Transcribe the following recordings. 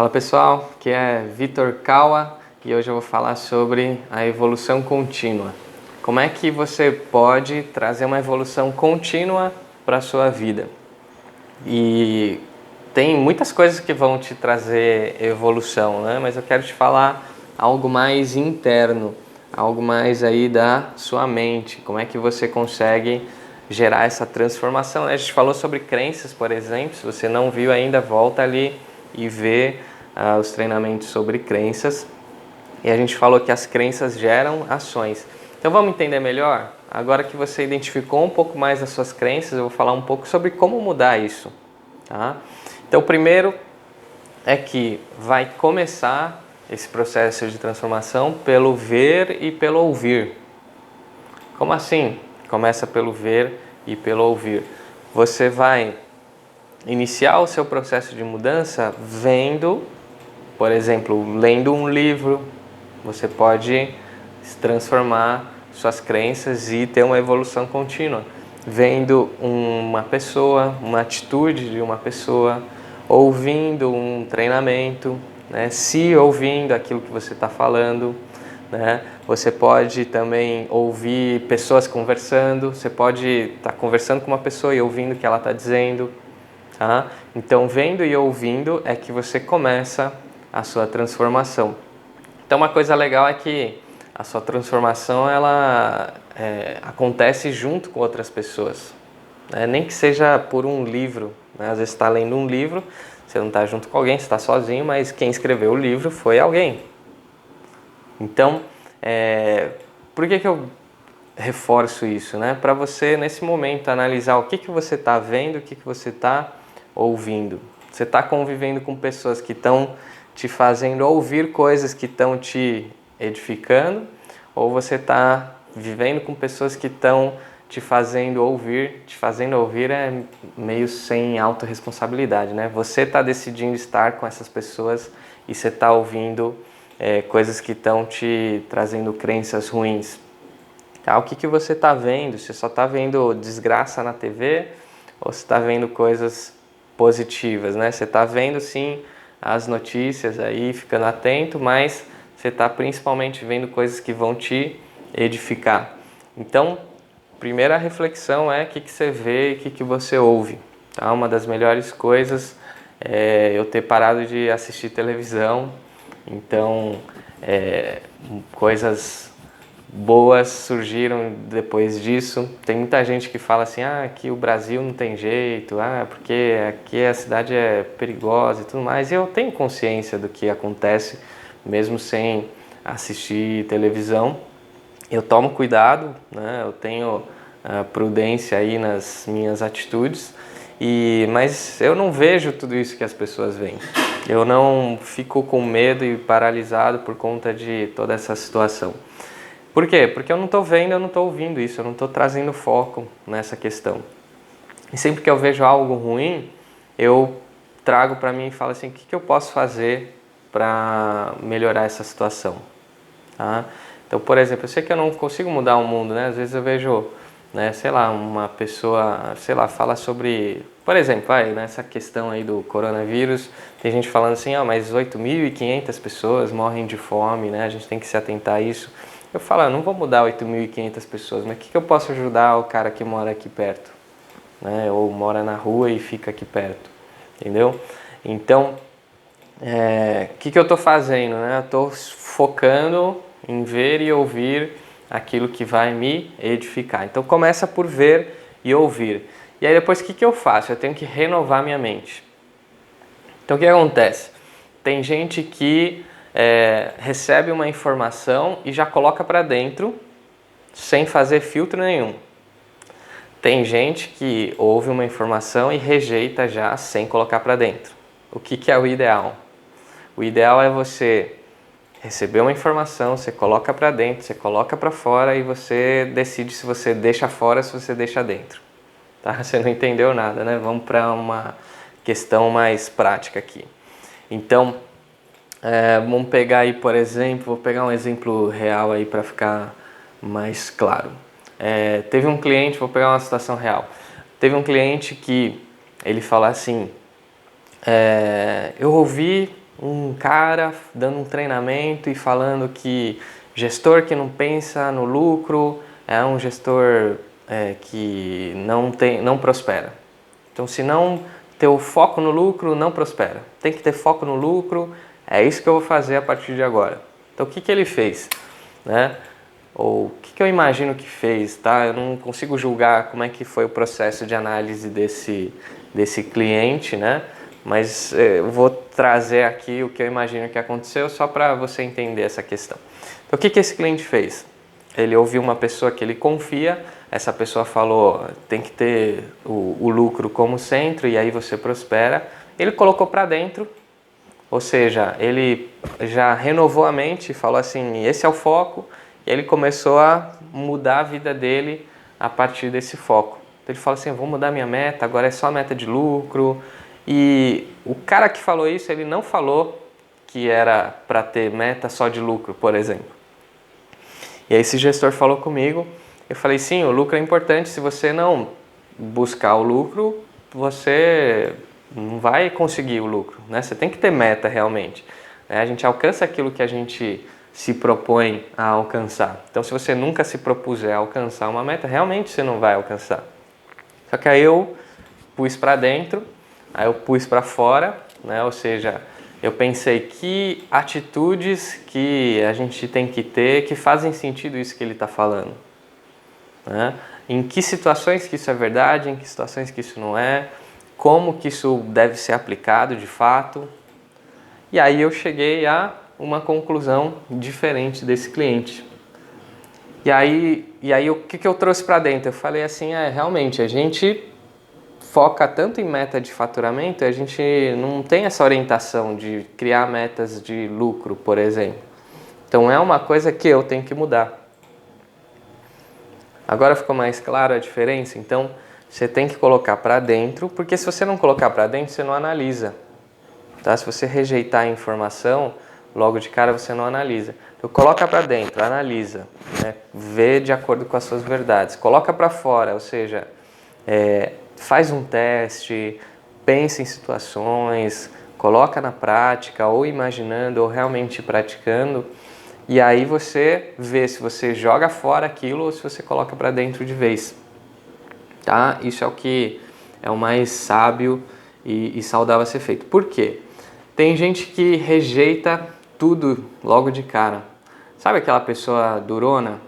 Fala pessoal, aqui é Vitor Kawa e hoje eu vou falar sobre a evolução contínua. Como é que você pode trazer uma evolução contínua para a sua vida? E tem muitas coisas que vão te trazer evolução, né? Mas eu quero te falar algo mais interno, algo mais aí da sua mente. Como é que você consegue gerar essa transformação, né? A gente falou sobre crenças, por exemplo. Se você não viu ainda, volta ali e vê os treinamentos sobre crenças. E a gente falou que as crenças geram ações. Então vamos entender melhor? Agora que você identificou um pouco mais as suas crenças, eu vou falar um pouco sobre como mudar isso. Tá? Então, o primeiro é que vai começar esse processo de transformação pelo ver e pelo ouvir. Como assim? Começa pelo ver e pelo ouvir. Você vai iniciar o seu processo de mudança vendo, por exemplo, lendo um livro. Você pode transformar suas crenças e ter uma evolução contínua. Vendo uma pessoa, uma atitude de uma pessoa, ouvindo um treinamento, né? Se ouvindo aquilo que você está falando, né? Você pode também ouvir pessoas conversando, você pode estar conversando com uma pessoa e ouvindo o que ela está dizendo. Tá? Então, vendo e ouvindo é que você começa a sua transformação. Então, uma coisa legal é que a sua transformação ela acontece junto com outras pessoas, né? Nem que seja por um livro, né? Às vezes você está lendo um livro, você não está junto com alguém, você está sozinho, mas quem escreveu o livro foi alguém. Então, por que eu reforço isso, né? Para você, nesse momento, analisar o que você está vendo, o que você está ouvindo. Você está convivendo com pessoas que estão te fazendo ouvir coisas que estão te edificando, ou você está vivendo com pessoas que estão te fazendo ouvir é meio sem autorresponsabilidade, né? Você está decidindo estar com essas pessoas e você está ouvindo coisas que estão te trazendo crenças ruins. Tá? O que você está vendo? Você só está vendo desgraça na TV ou você está vendo coisas positivas, né? Você está vendo sim as notícias aí, ficando atento, mas você está principalmente vendo coisas que vão te edificar. Então, primeira reflexão é o que você vê e o que você ouve. Tá? Uma das melhores coisas é eu ter parado de assistir televisão. Então, coisas boas surgiram depois disso. Tem muita gente que fala assim, que o Brasil não tem jeito, porque aqui a cidade é perigosa e tudo mais. E eu tenho consciência do que acontece, mesmo sem assistir televisão. Eu tomo cuidado, né? Eu tenho prudência aí nas minhas atitudes, mas eu não vejo tudo isso que as pessoas veem. Eu não fico com medo e paralisado por conta de toda essa situação. Por quê? Porque eu não estou vendo, eu não estou ouvindo isso, eu não estou trazendo foco nessa questão. E sempre que eu vejo algo ruim, eu trago para mim e falo assim, o que eu posso fazer para melhorar essa situação? Tá? Então, por exemplo, eu sei que eu não consigo mudar o mundo, né? Às vezes eu vejo, né, sei lá, uma pessoa, sei lá, fala sobre, por exemplo, nessa questão aí do coronavírus, tem gente falando assim, mas 8.500 pessoas morrem de fome, né? A gente tem que se atentar a isso. Eu falo, não vou mudar 8.500 pessoas, mas o que eu posso ajudar o cara que mora aqui perto? Né? Ou mora na rua e fica aqui perto, entendeu? Então, o que eu estou fazendo? Né? Eu estou focando em ver e ouvir aquilo que vai me edificar. Então, começa por ver e ouvir. E aí depois, o que eu faço? Eu tenho que renovar minha mente. Então, o que acontece? Tem gente que recebe uma informação e já coloca para dentro sem fazer filtro nenhum. Tem gente que ouve uma informação e rejeita já sem colocar para dentro. O que é o ideal? O ideal é você receber uma informação, você coloca para dentro, você coloca para fora e você decide se você deixa fora ou se você deixa dentro. Tá? Você não entendeu nada, né? Vamos para uma questão mais prática aqui. Então, vamos pegar aí, por exemplo, vou pegar um exemplo real aí para ficar mais claro. Teve um cliente, vou pegar uma situação real. Teve um cliente que ele fala assim, eu ouvi um cara dando um treinamento e falando que gestor que não pensa no lucro é um gestor que não prospera. Então, se não ter o foco no lucro, não prospera. Tem que ter foco no lucro, é isso que eu vou fazer a partir de agora. Então, o que ele fez? Né? Ou o que eu imagino que fez, tá? Eu não consigo julgar como é que foi o processo de análise desse cliente, né? Mas eu vou trazer aqui o que eu imagino que aconteceu só para você entender essa questão. Então, o que esse cliente fez? Ele ouviu uma pessoa que ele confia, essa pessoa falou, tem que ter o lucro como centro e aí você prospera. Ele colocou para dentro, ou seja, ele já renovou a mente e falou assim, esse é o foco, e ele começou a mudar a vida dele a partir desse foco. Então ele fala assim, vou mudar minha meta, agora é só meta de lucro. E o cara que falou isso, ele não falou que era para ter meta só de lucro, por exemplo. E aí esse gestor falou comigo, eu falei, sim, o lucro é importante, se você não buscar o lucro, você não vai conseguir o lucro, né? Você tem que ter meta realmente. A gente alcança aquilo que a gente se propõe a alcançar. Então, se você nunca se propuser a alcançar uma meta, realmente você não vai alcançar. Só que aí eu pus para dentro, aí eu pus para fora, né? Ou seja, eu pensei que atitudes que a gente tem que ter que fazem sentido isso que ele está falando. Né? Em que situações que isso é verdade, em que situações que isso não é, como que isso deve ser aplicado de fato. E aí eu cheguei a uma conclusão diferente desse cliente. E aí o que eu trouxe para dentro? Eu falei assim, realmente, a gente foca tanto em meta de faturamento, a gente não tem essa orientação de criar metas de lucro, por exemplo. Então é uma coisa que eu tenho que mudar. Agora ficou mais clara a diferença? Então você tem que colocar para dentro, porque se você não colocar para dentro, você não analisa. Tá? Se você rejeitar a informação, logo de cara você não analisa. Então coloca para dentro, analisa, né? Vê de acordo com as suas verdades. Coloca para fora, ou seja, faz um teste, pensa em situações, coloca na prática, ou imaginando, ou realmente praticando, e aí você vê se você joga fora aquilo ou se você coloca para dentro de vez. Tá? Isso é o que é o mais sábio e saudável a ser feito. Por quê? Tem gente que rejeita tudo logo de cara. Sabe aquela pessoa durona?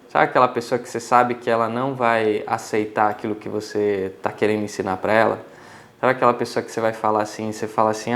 Sabe aquela pessoa que você sabe que ela não vai aceitar aquilo que você está querendo ensinar para ela? Sabe aquela pessoa que você vai falar assim, você fala assim,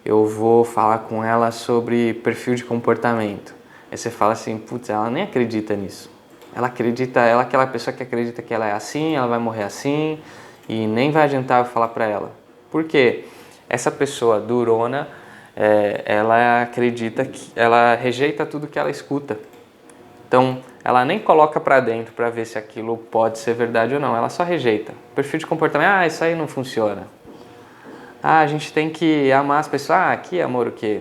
eu vou falar com ela sobre perfil de comportamento. Aí você fala assim, putz, ela nem acredita nisso. Ela é aquela pessoa que acredita que ela é assim, ela vai morrer assim, e nem vai adiantar eu falar para ela. Por quê? Essa pessoa durona, ela acredita que ela rejeita tudo que ela escuta. Então, ela nem coloca para dentro para ver se aquilo pode ser verdade ou não, ela só rejeita. Perfil de comportamento, isso aí não funciona. A gente tem que amar as pessoas, que amor o quê?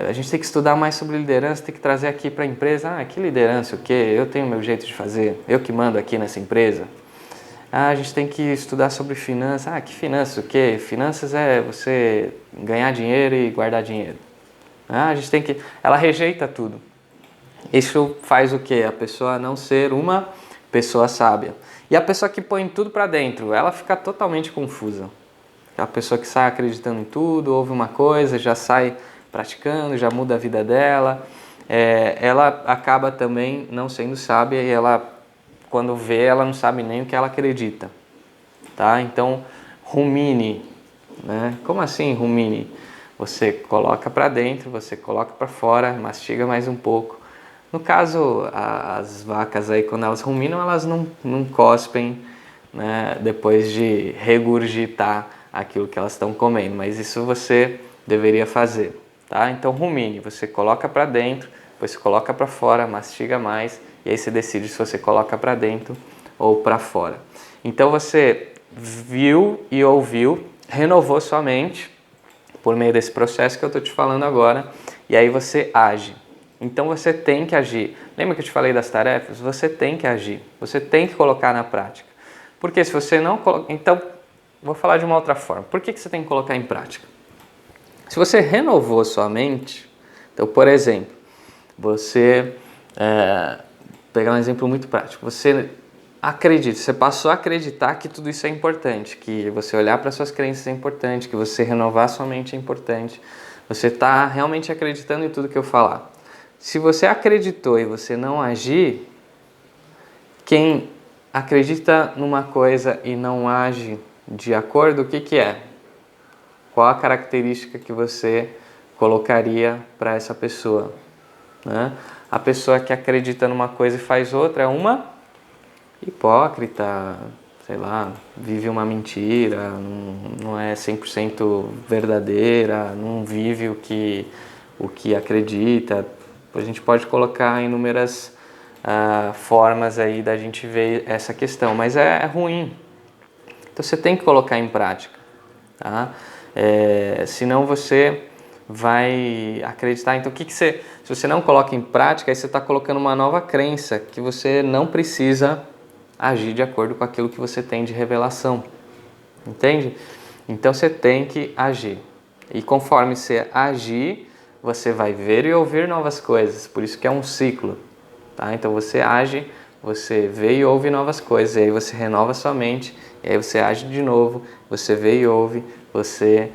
A gente tem que estudar mais sobre liderança, tem que trazer aqui para a empresa, que liderança o quê? Eu tenho o meu jeito de fazer, eu que mando aqui nessa empresa. A gente tem que estudar sobre finanças, que finanças o quê? Finanças é você ganhar dinheiro e guardar dinheiro. A gente tem que... Ela rejeita tudo. Isso faz o quê? A pessoa não ser uma pessoa sábia. E a pessoa que põe tudo para dentro, ela fica totalmente confusa. A pessoa que sai acreditando em tudo, ouve uma coisa, já sai praticando, já muda a vida dela, ela acaba também não sendo sábia e ela, quando vê, ela não sabe nem o que ela acredita. Tá? Então, rumine. Né? Como assim rumine? Você coloca para dentro, você coloca para fora, mastiga mais um pouco. No caso, as vacas aí, quando elas ruminam, elas não cospem, né, depois de regurgitar aquilo que elas estão comendo, mas isso você deveria fazer, tá? Então rumine, você coloca para dentro, depois você coloca para fora, mastiga mais, e aí você decide se você coloca para dentro ou para fora. Então você viu e ouviu, renovou sua mente por meio desse processo que eu estou te falando agora, e aí você age. Então você tem que agir. Lembra que eu te falei das tarefas? Você tem que agir. Você tem que colocar na prática. Porque se você não coloca... Então, vou falar de uma outra forma. Por que você tem que colocar em prática? Se você renovou sua mente, então, por exemplo, você, pegar um exemplo muito prático, você acredita, você passou a acreditar que tudo isso é importante, que você olhar para suas crenças é importante, que você renovar sua mente é importante, você está realmente acreditando em tudo que eu falar. Se você acreditou e você não agir, quem acredita numa coisa e não age de acordo, o que que é? Qual a característica que você colocaria para essa pessoa, né? A pessoa que acredita numa coisa e faz outra é uma hipócrita, sei lá, vive uma mentira, não é 100% verdadeira, não vive o que acredita. A gente pode colocar inúmeras formas aí da gente ver essa questão, mas é ruim. Então você tem que colocar em prática, tá? Senão você vai acreditar. Então se você não coloca em prática, aí você está colocando uma nova crença que você não precisa agir de acordo com aquilo que você tem de revelação, entende? Então você tem que agir, e conforme você agir, você vai ver e ouvir novas coisas, por isso que é um ciclo, tá? Então você age, você vê e ouve novas coisas, e aí você renova sua mente, e aí você age de novo, você vê e ouve, você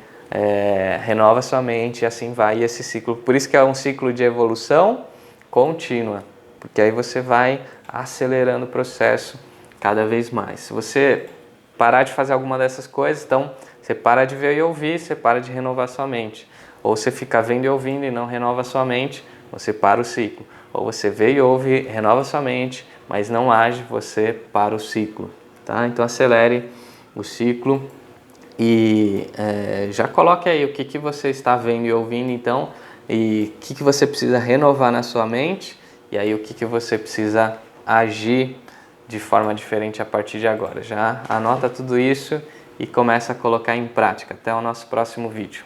renova sua mente, e assim vai, e esse ciclo, por isso que é um ciclo de evolução contínua, porque aí você vai acelerando o processo cada vez mais. Se você parar de fazer alguma dessas coisas, então você para de ver e ouvir, você para de renovar sua mente. Ou você fica vendo e ouvindo e não renova sua mente, você para o ciclo. Ou você vê e ouve, renova sua mente, mas não age, você para o ciclo. Tá? Então acelere o ciclo e já coloque aí o que você está vendo e ouvindo então, e o que você precisa renovar na sua mente, e aí o que você precisa agir de forma diferente a partir de agora. Já anota tudo isso e começa a colocar em prática. Até o nosso próximo vídeo.